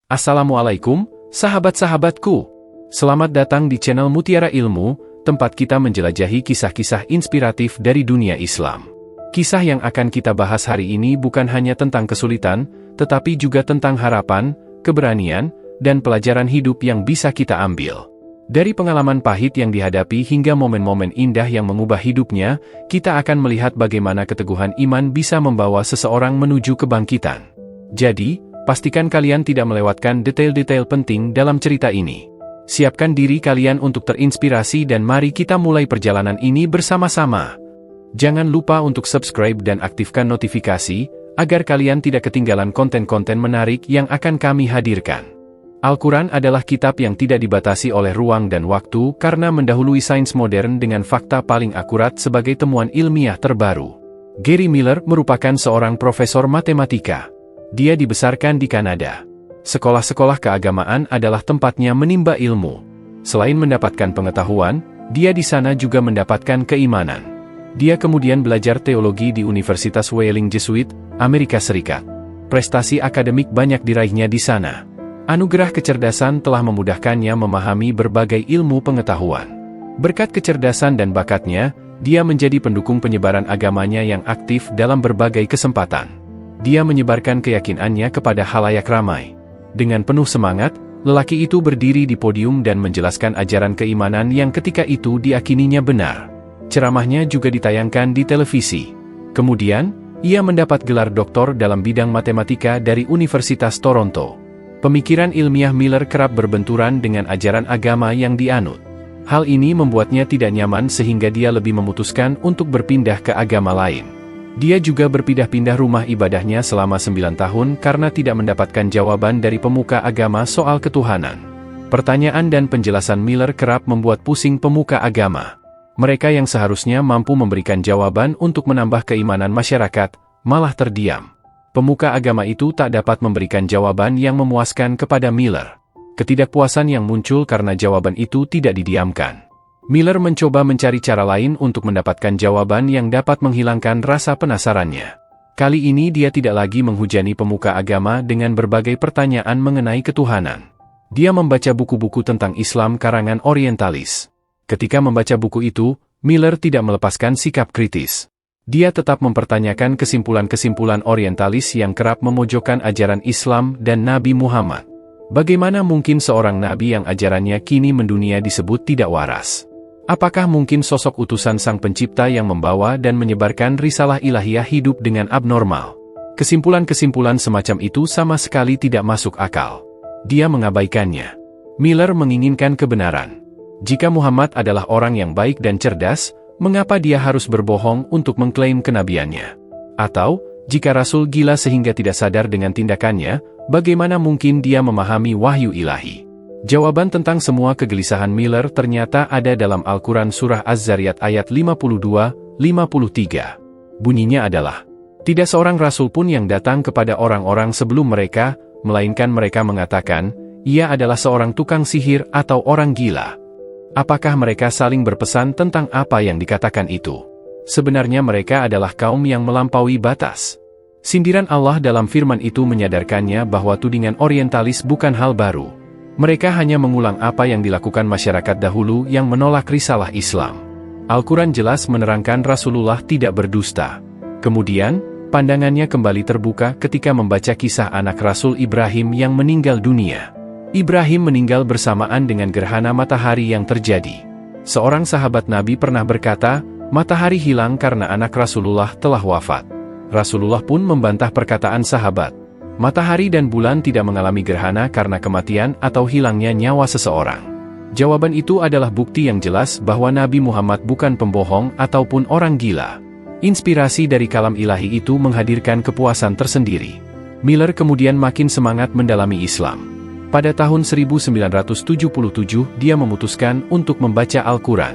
Assalamualaikum, sahabat-sahabatku. Selamat datang di channel Mutiara Ilmu, tempat kita menjelajahi kisah-kisah inspiratif dari dunia Islam. Kisah yang akan kita bahas hari ini bukan hanya tentang kesulitan, tetapi juga tentang harapan, keberanian, dan pelajaran hidup yang bisa kita ambil. Dari pengalaman pahit yang dihadapi hingga momen-momen indah yang mengubah hidupnya, kita akan melihat bagaimana keteguhan iman bisa membawa seseorang menuju kebangkitan. Jadi, pastikan kalian tidak melewatkan detail-detail penting dalam cerita ini. Siapkan diri kalian untuk terinspirasi dan mari kita mulai perjalanan ini bersama-sama. Jangan lupa untuk subscribe dan aktifkan notifikasi, agar kalian tidak ketinggalan konten-konten menarik yang akan kami hadirkan. Al-Quran adalah kitab yang tidak dibatasi oleh ruang dan waktu karena mendahului sains modern dengan fakta paling akurat sebagai temuan ilmiah terbaru. Gary Miller merupakan seorang profesor matematika. Dia dibesarkan di Kanada. Sekolah-sekolah keagamaan adalah tempatnya menimba ilmu. Selain mendapatkan pengetahuan, dia di sana juga mendapatkan keimanan. Dia kemudian belajar teologi di Universitas Wheeling Jesuit, Amerika Serikat. Prestasi akademik banyak diraihnya di sana. Anugerah kecerdasan telah memudahkannya memahami berbagai ilmu pengetahuan. Berkat kecerdasan dan bakatnya, dia menjadi pendukung penyebaran agamanya yang aktif dalam berbagai kesempatan. Dia menyebarkan keyakinannya kepada khalayak ramai. Dengan penuh semangat, lelaki itu berdiri di podium dan menjelaskan ajaran keimanan yang ketika itu diyakininya benar. Ceramahnya juga ditayangkan di televisi. Kemudian, ia mendapat gelar doktor dalam bidang matematika dari Universitas Toronto. Pemikiran ilmiah Miller kerap berbenturan dengan ajaran agama yang dianut. Hal ini membuatnya tidak nyaman sehingga dia lebih memutuskan untuk berpindah ke agama lain. Dia juga berpindah-pindah rumah ibadahnya selama 9 tahun karena tidak mendapatkan jawaban dari pemuka agama soal ketuhanan. Pertanyaan dan penjelasan Miller kerap membuat pusing pemuka agama. Mereka yang seharusnya mampu memberikan jawaban untuk menambah keimanan masyarakat, malah terdiam. Pemuka agama itu tak dapat memberikan jawaban yang memuaskan kepada Miller. Ketidakpuasan yang muncul karena jawaban itu tidak didiamkan. Miller mencoba mencari cara lain untuk mendapatkan jawaban yang dapat menghilangkan rasa penasarannya. Kali ini dia tidak lagi menghujani pemuka agama dengan berbagai pertanyaan mengenai ketuhanan. Dia membaca buku-buku tentang Islam karangan orientalis. Ketika membaca buku itu, Miller tidak melepaskan sikap kritis. Dia tetap mempertanyakan kesimpulan-kesimpulan orientalis yang kerap memojokkan ajaran Islam dan Nabi Muhammad. Bagaimana mungkin seorang nabi yang ajarannya kini mendunia disebut tidak waras? Apakah mungkin sosok utusan Sang Pencipta yang membawa dan menyebarkan risalah ilahiyah hidup dengan abnormal? Kesimpulan-kesimpulan semacam itu sama sekali tidak masuk akal. Dia mengabaikannya. Miller menginginkan kebenaran. Jika Muhammad adalah orang yang baik dan cerdas, mengapa dia harus berbohong untuk mengklaim kenabiannya? Atau, jika Rasul gila sehingga tidak sadar dengan tindakannya, bagaimana mungkin dia memahami wahyu ilahi? Jawaban tentang semua kegelisahan Miller ternyata ada dalam Al-Quran Surah Az-Zariyat ayat 52-53. Bunyinya adalah, tidak seorang rasul pun yang datang kepada orang-orang sebelum mereka, melainkan mereka mengatakan, ia adalah seorang tukang sihir atau orang gila. Apakah mereka saling berpesan tentang apa yang dikatakan itu? Sebenarnya mereka adalah kaum yang melampaui batas. Sindiran Allah dalam firman itu menyadarkannya bahwa tudingan orientalis bukan hal baru. Mereka hanya mengulang apa yang dilakukan masyarakat dahulu yang menolak risalah Islam. Al-Quran jelas menerangkan Rasulullah tidak berdusta. Kemudian, pandangannya kembali terbuka ketika membaca kisah anak Rasul Ibrahim yang meninggal dunia. Ibrahim meninggal bersamaan dengan gerhana matahari yang terjadi. Seorang sahabat Nabi pernah berkata, matahari hilang karena anak Rasulullah telah wafat. Rasulullah pun membantah perkataan sahabat. Matahari dan bulan tidak mengalami gerhana karena kematian atau hilangnya nyawa seseorang. Jawaban itu adalah bukti yang jelas bahwa Nabi Muhammad bukan pembohong ataupun orang gila. Inspirasi dari kalam ilahi itu menghadirkan kepuasan tersendiri. Miller kemudian makin semangat mendalami Islam. Pada tahun 1977 dia memutuskan untuk membaca Al-Quran.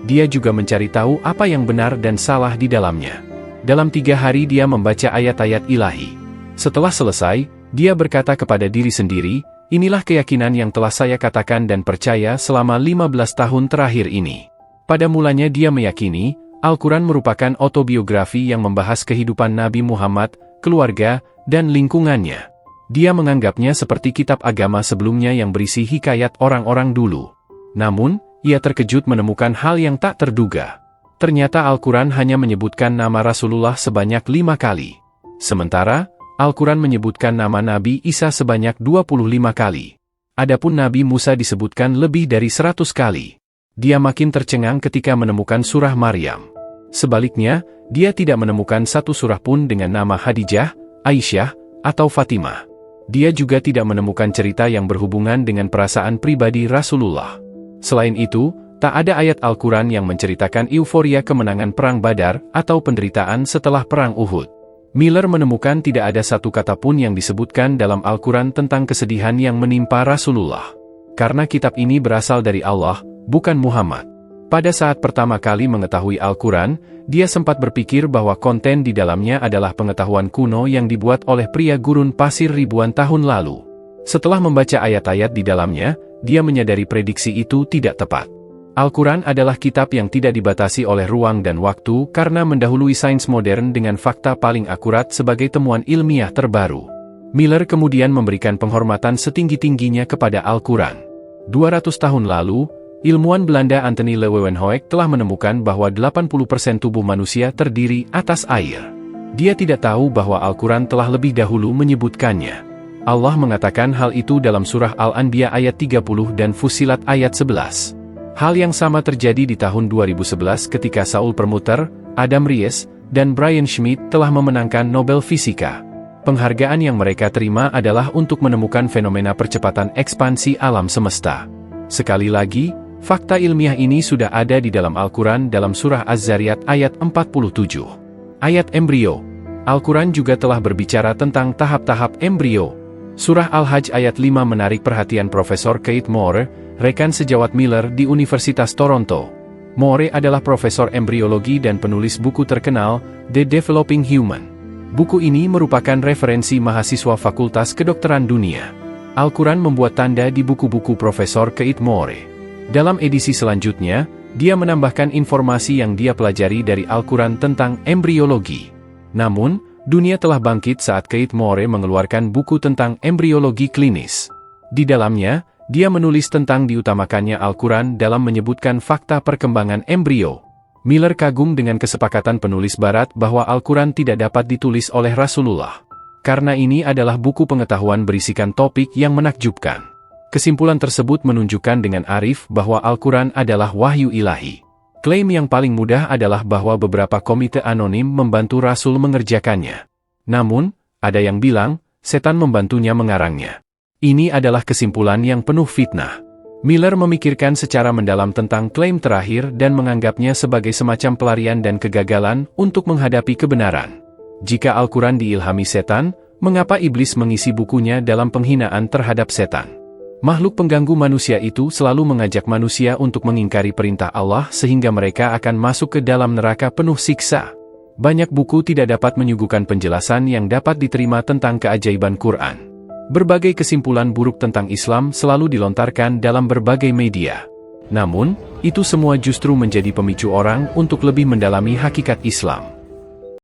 Dia juga mencari tahu apa yang benar dan salah di dalamnya. Dalam 3 hari dia membaca ayat-ayat ilahi. Setelah selesai, dia berkata kepada diri sendiri, inilah keyakinan yang telah saya katakan dan percaya selama 15 tahun terakhir ini. Pada mulanya dia meyakini, Al-Quran merupakan autobiografi yang membahas kehidupan Nabi Muhammad, keluarga, dan lingkungannya. Dia menganggapnya seperti kitab agama sebelumnya yang berisi hikayat orang-orang dulu. Namun, ia terkejut menemukan hal yang tak terduga. Ternyata Al-Quran hanya menyebutkan nama Rasulullah sebanyak 5 kali. Sementara, Al-Quran menyebutkan nama Nabi Isa sebanyak 25 kali. Adapun Nabi Musa disebutkan lebih dari 100 kali. Dia makin tercengang ketika menemukan surah Maryam. Sebaliknya, dia tidak menemukan satu surah pun dengan nama Khadijah, Aisyah, atau Fatimah. Dia juga tidak menemukan cerita yang berhubungan dengan perasaan pribadi Rasulullah. Selain itu, tak ada ayat Al-Quran yang menceritakan euforia kemenangan Perang Badar atau penderitaan setelah Perang Uhud. Miller menemukan tidak ada satu kata pun yang disebutkan dalam Al-Quran tentang kesedihan yang menimpa Rasulullah. Karena kitab ini berasal dari Allah, bukan Muhammad. Pada saat pertama kali mengetahui Al-Quran, dia sempat berpikir bahwa konten di dalamnya adalah pengetahuan kuno yang dibuat oleh pria gurun pasir ribuan tahun lalu. Setelah membaca ayat-ayat di dalamnya, dia menyadari prediksi itu tidak tepat. Al-Quran adalah kitab yang tidak dibatasi oleh ruang dan waktu karena mendahului sains modern dengan fakta paling akurat sebagai temuan ilmiah terbaru. Miller kemudian memberikan penghormatan setinggi-tingginya kepada Al-Quran. 200 tahun lalu, ilmuwan Belanda Antony Leeuwenhoek telah menemukan bahwa 80% tubuh manusia terdiri atas air. Dia tidak tahu bahwa Al-Quran telah lebih dahulu menyebutkannya. Allah mengatakan hal itu dalam surah Al-Anbiya ayat 30 dan Fussilat ayat 11. Hal yang sama terjadi di tahun 2011 ketika Saul Permuter, Adam Ries, dan Brian Schmidt telah memenangkan Nobel Fisika. Penghargaan yang mereka terima adalah untuk menemukan fenomena percepatan ekspansi alam semesta. Sekali lagi, fakta ilmiah ini sudah ada di dalam Al-Quran dalam surah Az-Zariyat ayat 47. Ayat embrio. Al-Quran juga telah berbicara tentang tahap-tahap embrio. Surah Al-Hajj ayat 5 menarik perhatian Profesor Keith Moore, rekan sejawat Miller di Universitas Toronto. Moore adalah profesor embriologi dan penulis buku terkenal, The Developing Human. Buku ini merupakan referensi mahasiswa Fakultas Kedokteran Dunia. Al-Quran membuat tanda di buku-buku Profesor Keith Moore. Dalam edisi selanjutnya, dia menambahkan informasi yang dia pelajari dari Al-Quran tentang embriologi. Namun, dunia telah bangkit saat Keith Moore mengeluarkan buku tentang embriologi klinis. Di dalamnya, dia menulis tentang diutamakannya Al-Quran dalam menyebutkan fakta perkembangan embrio. Miller kagum dengan kesepakatan penulis Barat bahwa Al-Quran tidak dapat ditulis oleh Rasulullah. Karena ini adalah buku pengetahuan berisikan topik yang menakjubkan. Kesimpulan tersebut menunjukkan dengan arif bahwa Al-Quran adalah wahyu ilahi. Klaim yang paling mudah adalah bahwa beberapa komite anonim membantu Rasul mengerjakannya. Namun, ada yang bilang, setan membantunya mengarangnya. Ini adalah kesimpulan yang penuh fitnah. Miller memikirkan secara mendalam tentang klaim terakhir dan menganggapnya sebagai semacam pelarian dan kegagalan untuk menghadapi kebenaran. Jika Al-Quran diilhami setan, mengapa iblis mengisi bukunya dalam penghinaan terhadap setan? Makhluk pengganggu manusia itu selalu mengajak manusia untuk mengingkari perintah Allah sehingga mereka akan masuk ke dalam neraka penuh siksa. Banyak buku tidak dapat menyuguhkan penjelasan yang dapat diterima tentang keajaiban Quran. Berbagai kesimpulan buruk tentang Islam selalu dilontarkan dalam berbagai media. Namun, itu semua justru menjadi pemicu orang untuk lebih mendalami hakikat Islam.